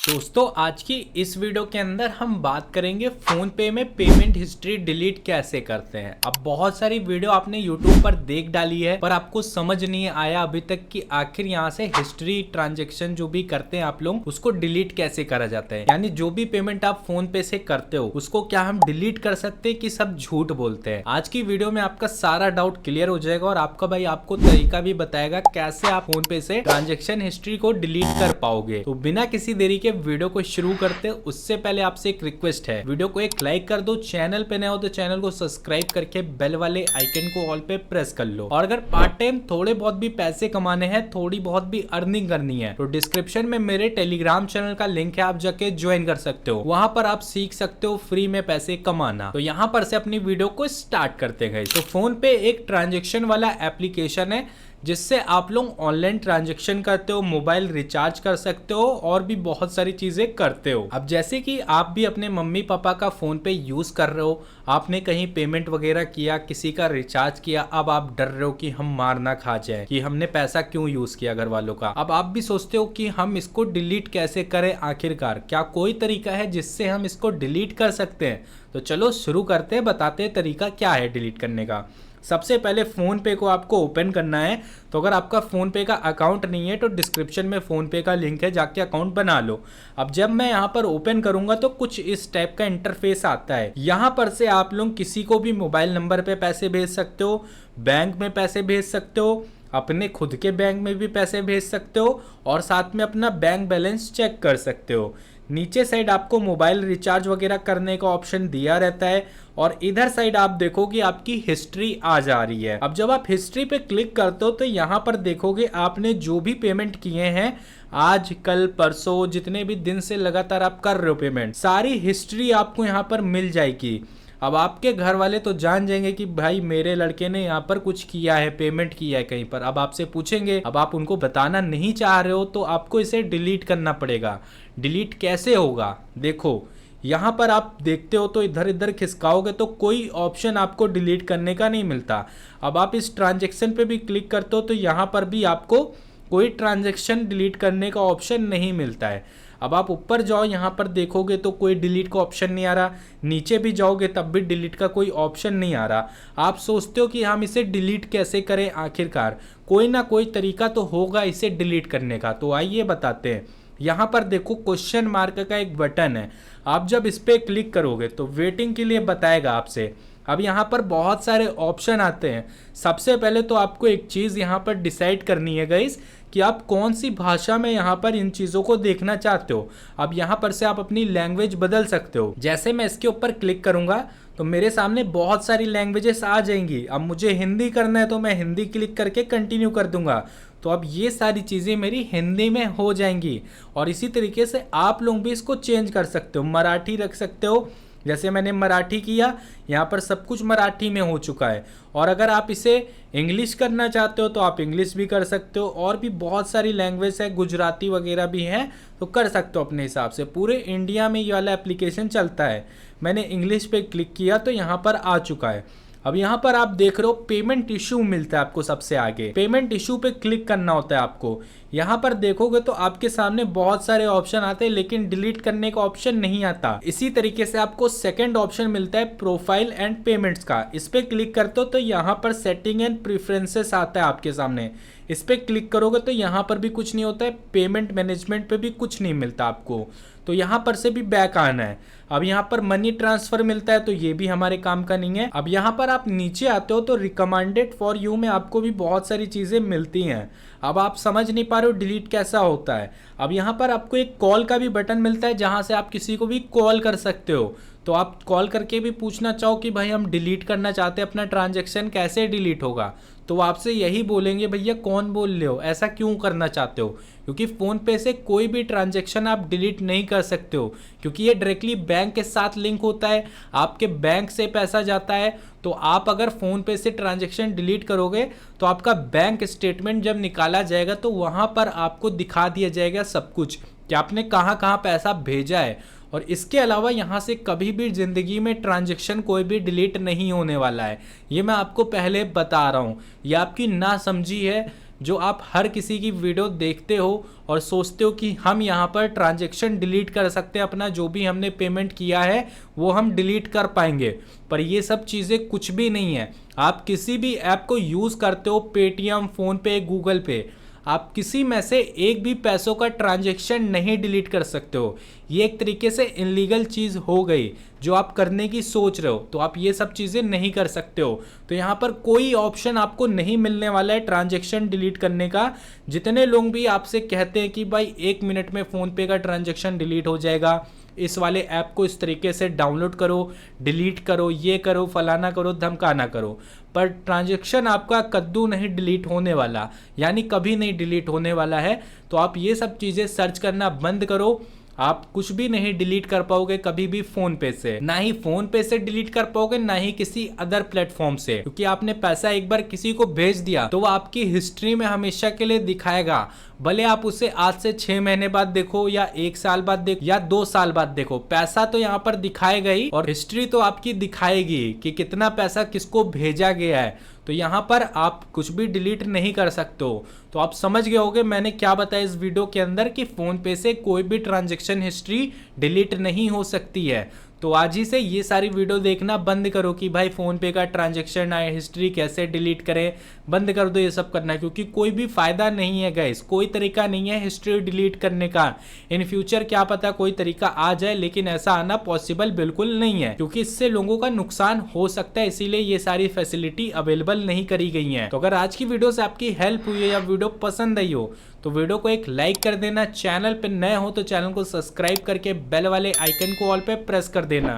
दोस्तों आज की इस वीडियो के अंदर हम बात करेंगे फोन पे में पेमेंट हिस्ट्री डिलीट कैसे करते हैं। अब बहुत सारी वीडियो आपने यूट्यूब पर देख डाली है पर आपको समझ नहीं आया अभी तक कि आखिर यहाँ से हिस्ट्री ट्रांजैक्शन जो भी करते हैं आप लोग उसको डिलीट कैसे करा जाता है। यानी जो भी पेमेंट आप फोन पे से करते हो उसको क्या हम डिलीट कर सकते हैं कि सब झूठ बोलते हैं। आज की वीडियो में आपका सारा डाउट क्लियर हो जाएगा और आपका भाई आपको तरीका भी बताएगा कैसे आप फोन पे से ट्रांजेक्शन हिस्ट्री को डिलीट कर पाओगे। तो बिना किसी देरी के वीडियो को शुरू करते उससे पहले आपसे एक रिक्वेस्ट है, वीडियो को एक लाइक कर दो, चैनल पे नए हो तो चैनल को सब्सक्राइब करके बेल वाले आइकन को ऑल पे प्रेस कर लो। और अगर पार्ट टाइम थोड़े बहुत भी पैसे कमाने हैं, थोड़ी बहुत भी अर्निंग करनी है तो डिस्क्रिप्शन में मेरे टेलीग्राम चैनल का लिंक है, आप जाके ज्वाइन कर सकते हो। वहां पर आप सीख सकते हो फ्री में पैसे कमाना। तो यहाँ पर से अपनी वीडियो को स्टार्ट करते हैं। तो फोन पे एक ट्रांजेक्शन वाला एप्लीकेशन है जिससे आप लोग ऑनलाइन ट्रांजैक्शन करते हो, मोबाइल रिचार्ज कर सकते हो और भी बहुत सारी चीजें करते हो। अब जैसे कि आप भी अपने मम्मी पापा का फोन पे यूज कर रहे हो, आपने कहीं पेमेंट वगैरह किया, किसी का रिचार्ज किया, अब आप डर रहे हो कि हम मार ना खा जाए कि हमने पैसा क्यों यूज किया घर वालों का। अब आप भी सोचते हो कि हम इसको डिलीट कैसे करें, आखिरकार क्या कोई तरीका है जिससे हम इसको डिलीट कर सकते हैं। तो चलो शुरू करते हैं, बताते हैं तरीका क्या है डिलीट करने का। सबसे पहले फोन पे को आपको ओपन करना है। तो अगर आपका फोन पे का अकाउंट नहीं है तो डिस्क्रिप्शन में फोन पे का लिंक है, जाके अकाउंट बना लो। अब जब मैं यहाँ पर ओपन करूंगा तो कुछ इस टाइप का इंटरफेस आता है। यहाँ पर से आप लोग किसी को भी मोबाइल नंबर पे पैसे भेज सकते हो, बैंक में पैसे भेज सकते हो, अपने खुद के बैंक में भी पैसे भेज सकते हो और साथ में अपना बैंक बैलेंस चेक कर सकते हो। नीचे साइड आपको मोबाइल रिचार्ज वगैरह करने का ऑप्शन दिया रहता है और इधर साइड आप देखोगे आपकी हिस्ट्री आ जा रही है। अब जब आप हिस्ट्री पे क्लिक करते हो तो यहाँ पर देखोगे आपने जो भी पेमेंट किए हैं आज कल परसों जितने भी दिन से लगातार आप कर रहे हो पेमेंट, सारी हिस्ट्री आपको यहाँ पर मिल जाएगी। अब आपके घर वाले तो जान जाएंगे कि भाई मेरे लड़के ने यहाँ पर कुछ किया है, पेमेंट किया है कहीं पर। अब आपसे पूछेंगे, अब आप उनको बताना नहीं चाह रहे हो तो आपको इसे डिलीट करना पड़ेगा। डिलीट कैसे होगा, देखो यहाँ पर आप देखते हो तो इधर इधर खिसकाओगे तो कोई ऑप्शन आपको डिलीट करने का नहीं मिलता। अब आप इस ट्रांजेक्शन पे भी क्लिक करते हो तो यहाँ पर भी आपको कोई ट्रांजेक्शन डिलीट करने का ऑप्शन नहीं मिलता है। अब आप ऊपर जाओ, यहाँ पर देखोगे तो कोई डिलीट का ऑप्शन नहीं आ रहा, नीचे भी जाओगे तब भी डिलीट का कोई ऑप्शन नहीं आ रहा। आप सोचते हो कि हम इसे डिलीट कैसे करें, आखिरकार कोई ना कोई तरीका तो होगा इसे डिलीट करने का। तो आइए बताते हैं। यहाँ पर देखो क्वेश्चन मार्क का एक बटन है, आप जब इस पर क्लिक करोगे तो वेटिंग के लिए बताएगा आपसे। अब यहाँ पर बहुत सारे ऑप्शन आते हैं। सबसे पहले तो आपको एक चीज़ यहाँ पर डिसाइड करनी है गाइस कि आप कौन सी भाषा में यहाँ पर इन चीज़ों को देखना चाहते हो। अब यहाँ पर से आप अपनी लैंग्वेज बदल सकते हो। जैसे मैं इसके ऊपर क्लिक करूँगा तो मेरे सामने बहुत सारी लैंग्वेजेस आ जाएंगी। अब मुझे हिंदी करना है तो मैं हिंदी क्लिक करके कंटिन्यू कर दूंगा, तो अब ये सारी चीज़ें मेरी हिंदी में हो जाएंगी। और इसी तरीके से आप लोग भी इसको चेंज कर सकते हो, मराठी रख सकते हो। जैसे मैंने मराठी किया, यहाँ पर सब कुछ मराठी में हो चुका है। और अगर आप इसे इंग्लिश करना चाहते हो तो आप इंग्लिश भी कर सकते हो। और भी बहुत सारी लैंग्वेज है, गुजराती वगैरह भी हैं, तो कर सकते हो अपने हिसाब से। पूरे इंडिया में ये वाला एप्लीकेशन चलता है। मैंने इंग्लिश पे क्लिक किया तो यहाँ पर आ चुका है। अब यहाँ पर आप देख रहे हो पेमेंट इशू मिलता है आपको सबसे आगे। पेमेंट इशू पे क्लिक करना होता है आपको। यहाँ पर देखोगे तो आपके सामने बहुत सारे ऑप्शन आते हैं लेकिन डिलीट करने का ऑप्शन नहीं आता। इसी तरीके से आपको सेकंड ऑप्शन मिलता है प्रोफाइल एंड पेमेंट्स का। इस पे क्लिक करते हो तो यहाँ पर सेटिंग एंड प्रेफरेंसेस आता है आपके सामने। इस पे क्लिक करोगे तो यहाँ पर भी कुछ नहीं होता है, पेमेंट मैनेजमेंट पे भी कुछ नहीं मिलता आपको, तो यहाँ पर से भी बैक आना है। अब यहाँ पर मनी ट्रांसफर मिलता है तो ये भी हमारे काम का नहीं है। अब यहाँ पर आप नीचे आते हो तो रिकमेंडेड फॉर यू में आपको भी बहुत सारी चीज़ें मिलती हैं। अब आप समझ नहीं पा रहे हो डिलीट कैसा होता है। अब यहाँ पर आपको एक कॉल का भी बटन मिलता है जहाँ से आप किसी को भी कॉल कर सकते हो। तो आप कॉल करके भी पूछना चाहो कि भाई हम डिलीट करना चाहते हैं अपना ट्रांजैक्शन, कैसे डिलीट होगा, तो वो आपसे यही बोलेंगे भैया कौन बोल रहे हो, ऐसा क्यों करना चाहते हो। क्योंकि फ़ोन पे से कोई भी ट्रांजैक्शन आप डिलीट नहीं कर सकते हो, क्योंकि ये डायरेक्टली बैंक के साथ लिंक होता है। आपके बैंक से पैसा जाता है, तो आप अगर फ़ोन पे से ट्रांजैक्शन डिलीट करोगे तो आपका बैंक स्टेटमेंट जब निकाला जाएगा तो वहाँ पर आपको दिखा दिया जाएगा सब कुछ कि आपने कहाँ कहाँ पैसा भेजा है। और इसके अलावा यहाँ से कभी भी ज़िंदगी में ट्रांजैक्शन कोई भी डिलीट नहीं होने वाला है, ये मैं आपको पहले बता रहा हूँ। ये आपकी ना समझी है, जो आप हर किसी की वीडियो देखते हो और सोचते हो कि हम यहाँ पर ट्रांजैक्शन डिलीट कर सकते हैं, अपना जो भी हमने पेमेंट किया है वो हम डिलीट कर पाएंगे। पर ये सब चीज़ें कुछ भी नहीं है। आप किसी भी ऐप को यूज़ करते हो, पेटीएम, फ़ोनपे, गूगल पे, आप किसी में से एक भी पैसों का ट्रांजैक्शन नहीं डिलीट कर सकते हो। ये एक तरीके से इनलीगल चीज़ हो गई जो आप करने की सोच रहे हो, तो आप ये सब चीज़ें नहीं कर सकते हो। तो यहाँ पर कोई ऑप्शन आपको नहीं मिलने वाला है ट्रांजैक्शन डिलीट करने का। जितने लोग भी आपसे कहते हैं कि भाई 1 मिनट में फ़ोनपे का ट्रांजैक्शन डिलीट हो जाएगा, इस वाले ऐप को इस तरीके से डाउनलोड करो, डिलीट करो, ये करो, फलाना करो, धमकाना करो, पर ट्रांजैक्शन आपका कद्दू नहीं डिलीट होने वाला, यानी कभी नहीं डिलीट होने वाला है। तो आप ये सब चीज़ें सर्च करना बंद करो। आप कुछ भी नहीं डिलीट कर पाओगे कभी भी फोन पे से, ना ही फोन पे से डिलीट कर पाओगे, ना ही किसी अदर प्लेटफॉर्म से, क्योंकि आपने पैसा एक बार किसी को भेज दिया तो वो आपकी हिस्ट्री में हमेशा के लिए दिखाएगा। भले आप उसे आज से 6 महीने बाद देखो या 1 साल बाद देखो या 2 साल बाद देखो, पैसा तो यहाँ पर दिखाएगा ही और हिस्ट्री तो आपकी दिखाएगी कि कितना पैसा किसको भेजा गया है। तो यहाँ पर आप कुछ भी डिलीट नहीं कर सकते हो। तो आप समझ गए होगे मैंने क्या बताया इस वीडियो के अंदर कि फोन पे से कोई भी ट्रांजैक्शन हिस्ट्री डिलीट नहीं हो सकती है। तो आज ही से ये सारी वीडियो देखना बंद करो कि भाई फोन पे का ट्रांजैक्शन हिस्ट्री कैसे डिलीट करें, बंद कर दो ये सब करना, क्योंकि कोई भी फायदा नहीं है गाइस, कोई तरीका नहीं है हिस्ट्री डिलीट करने का। इन फ्यूचर क्या पता कोई तरीका आ जाए, लेकिन ऐसा आना पॉसिबल बिल्कुल नहीं है, क्योंकि इससे लोगों का नुकसान हो सकता है, इसीलिए ये सारी फैसिलिटी अवेलेबल नहीं करी गई है। तो अगर आज की वीडियो से आपकी हेल्प हुई है या वीडियो पसंद आई हो तो वीडियो को एक लाइक कर देना, चैनल पे नए हो तो चैनल को सब्सक्राइब करके बेल वाले आइकन को ऑल पे प्रेस कर देना।